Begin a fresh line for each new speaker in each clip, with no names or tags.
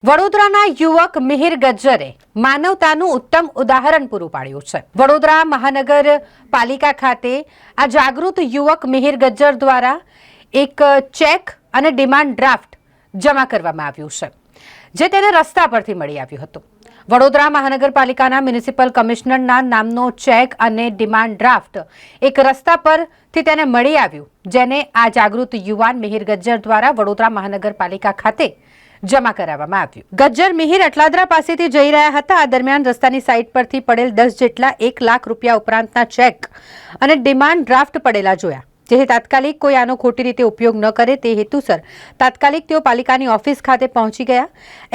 વડોદરાના યુવક મિહિર ગજ્જરે માનવતાનું ઉત્તમ ઉદાહરણ પૂરું પાડ્યું છે। વડોદરા મહાનગરપાલિકા ખાતે આ જાગૃત યુવક મિહિર ગજ્જર દ્વારા એક ચેક અને ડિમાન્ડ ડ્રાફ્ટ જમા કરવામાં આવ્યું છે, જે તેને રસ્તા પરથી મળી આવ્યું હતું। વડોદરા મહાનગરપાલિકાના મ્યુનિસિપલ કમિશનરના નામનો ચેક અને ડિમાન્ડ ડ્રાફ્ટ એક રસ્તા પરથી તેને મળી આવ્યું, જેને આ જાગૃત યુવાન મિહિર ગજ્જર દ્વારા વડોદરા મહાનગરપાલિકા ખાતે જમા કરાવવામાં આવ્યું। ગજ્જર મિહિર અટલાદરા પાસેથી જઈ રહ્યા હતા। આ દરમિયાન રસ્તાની સાઈડ પરથી પડેલ 10 જેટલા 1 લાખ રૂપિયા ઉપરાંતના ચેક અને ડિમાન્ડ ડ્રાફ્ટ પડેલા જોયા, જેથી તાત્કાલિક કોઈ આનો ખોટી રીતે ઉપયોગ ન કરે તે હેતુસર તાત્કાલિક તેઓ પાલિકાની ઓફિસ ખાતે પહોંચી ગયા।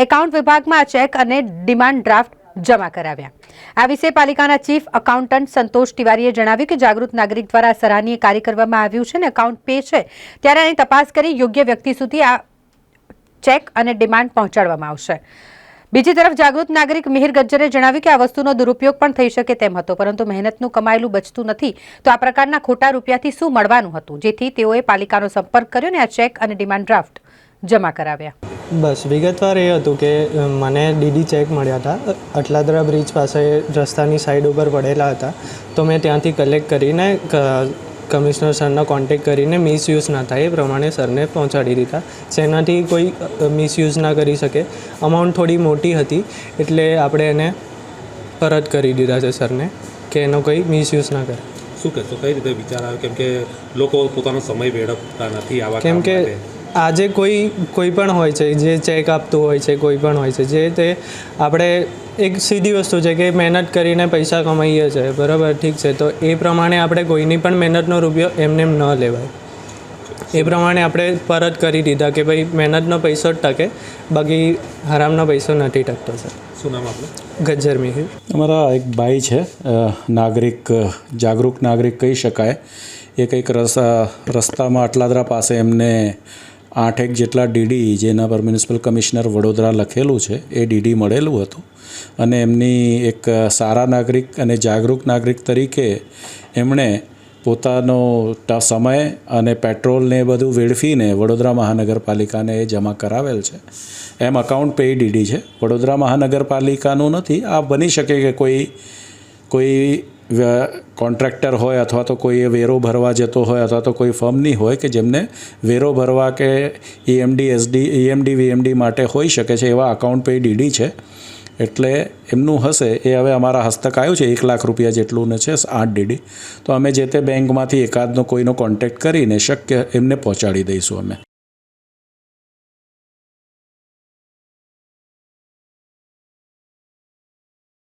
એકાઉન્ટ વિભાગમાં આ ચેક અને ડિમાન્ડ ડ્રાફ્ટ જમા કરાવ્યા। આ વિશે પાલિકાના ચીફ એકાઉન્ટન્ટ સંતોષ તિવારીએ જણાવ્યું કે જાગૃત નાગરિક દ્વારા સરાહનીય કાર્ય કરવામાં આવ્યું છે અને એકાઉન્ટ પે છે ત્યારે આની તપાસ કરી યોગ્ય વ્યક્તિ સુધી આ ચેક અને ડિમાન્ડ પહોંચાડવામાં આવશે। બીજી તરફ જાગૃત નાગરિક મિહિર ગજ્જરે જણાવ્યું કે આ વસ્તુનો દુરુપયોગ પણ થઈ શકે તેમ હતો, પરંતુ મહેનતનું કમાયેલું બચતું નથી, તો આ પ્રકારના ખોટા રૂપિયાથી શું મળવાનું હતું, જેથી તેઓએ પાલિકાનો સંપર્ક કર્યો અને આ ચેક અને ડિમાન્ડ ડ્રાફ્ટ જમા કરાવ્યા।
બસ વિગતવાર એ હતું કે મને ડીડી ચેક મળ્યા હતા, અટલાદરા બ્રિજ પાસે રસ્તાની સાઈડ ઉપર પડેલા હતા, તો મેં ત્યાંથી કલેક્ટ કરીને કમિશનર સરનો કોન્ટેક્ટ કરીને મિસયુઝ ના થાય એ પ્રમાણે સરને પહોંચાડી દીધા, જેનાથી કોઈ મિસયુઝ ના કરી શકે। અમાઉન્ટ થોડી મોટી હતી એટલે આપણે એને પરત કરી દીધા છે સરને કે એનો કોઈ મિસયુઝ ના કરે।
શું કહેશો, કઈ રીતે વિચાર આવ્યો? કેમ કે લોકો પોતાનો સમય વેડફતા નથી આવા,
કેમ કે આજે કોઈ પણ હોય છે જે ચેક આપતું હોય છે, કોઈ પણ હોય છે જે તે આપણે એક સીધી વસ્તુ છે કે મહેનત કરીને પૈસા કમાઈએ છીએ, બરાબર, ઠીક છે, તો એ પ્રમાણે આપણે કોઈની પણ મહેનતનો રૂપિયો એમને એમ ન લેવાય। એ પ્રમાણે આપણે પરત કરી દીધા કે ભાઈ મહેનતનો પૈસો જ ટકે, બાકી હરામનો પૈસો નથી ટકતો સર।
શું નામ આપણું?
ગજ્જર મિહિર।
અમારા એક ભાઈ છે, નાગરિક, જાગૃત નાગરિક કહી શકાય। એ કંઈક રસ્તામાં અટલાદરા પાસે એમને 8 જેટલા ડીડી, જેના પર મ્યુનિસિપલ કમિશનર વડોદરા લખેલું છે, એ ડીડી મળેલું હતું અને એમની એક સારા નાગરિક અને જાગૃત નાગરિક તરીકે એમણે પોતાનો સમય અને પેટ્રોલને એ બધું વેડફીને વડોદરા મહાનગરપાલિકાને એ જમા કરાવેલ છે। એમ અકાઉન્ટ પે ડીડી છે, વડોદરા મહાનગરપાલિકાનું નથી। આ બની શકે કે કોઈ કોન્ટ્રાક્ટર હોય અથવા તો કોઈ વેરો ભરવા જતો હોય અથવા તો કોઈ ફર્મની હોય કે જેમને વેરો ભરવા કે EMD VMD માટે હોઈ શકે છે, એવા અકાઉન્ટ પે ડીડી છે। એટલે એમનું હશે એ હવે અમારા હસ્તક આવ્યું છે, 1 લાખ રૂપિયા જેટલું ને છે 8 ડીડી, તો અમે જે તે બેંકમાંથી એકાદનો કોઈનો કોન્ટેક્ટ કરીને શક્ય એમને પહોંચાડી દઈશું અમે।